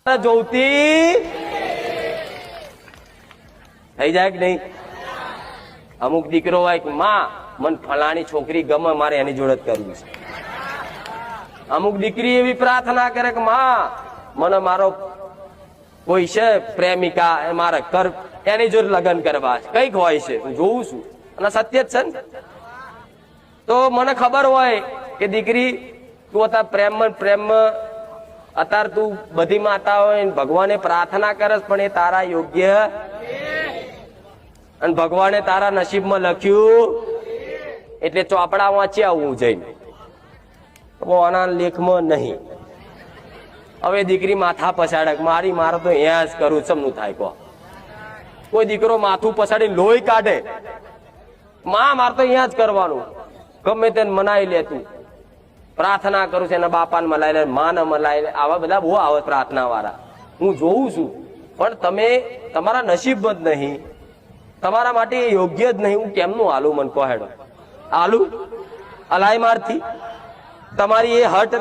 જોતી થઈ જાય કે નહીં? અમુક દીકરો હોય કે માં મને ફલાણી છોકરી ગમે, મારે એની જોડે જ કરવું છે. અમુક દીકરી એવી પ્રાર્થના કરે કે માં મને મારો કોઈ છે પ્રેમિકા, એ મારે એની જોડે લગ્ન કરવા છે. કઈક હોય છે, હું જોઉં છું અને સત્ય જ છે ને. તો મને ખબર હોય કે દીકરી તું અત્યારે પ્રેમમાં અત્યારે તું બધી માતા હોય ભગવાને પ્રાર્થના કરે, પણ એ તારા યોગ્ય અને ભગવાને તારા નસીબમાં લખ્યું એટલે ચોપડા વાંચી આવવું જઈને આના લેખમાં નહીં. હવે દીકરી માથા પછાડે મારે તો અહીંયા જ કરું, સમનું થાય કહો. કોઈ દીકરો માથું પછાડી લોહી કાઢે, માં મારે તો અહીંયા જ કરવાનું, ગમે તેને મનાઈ લે, તું પ્રાર્થના કરું છું એના બાપાને મલાઈ લે, માને મલાઈ લે, આવા બધા બહુ આવે પ્રાર્થના વાળા, હું જોઉં છું. પણ તમે તમારા નસીબમાં જ નહીં, તમારા માટે યોગ્ય જ નહીં. હું કેમનું હાલું મને કહો હેડો? હાલું અલાય મારથી તમારી એ હટ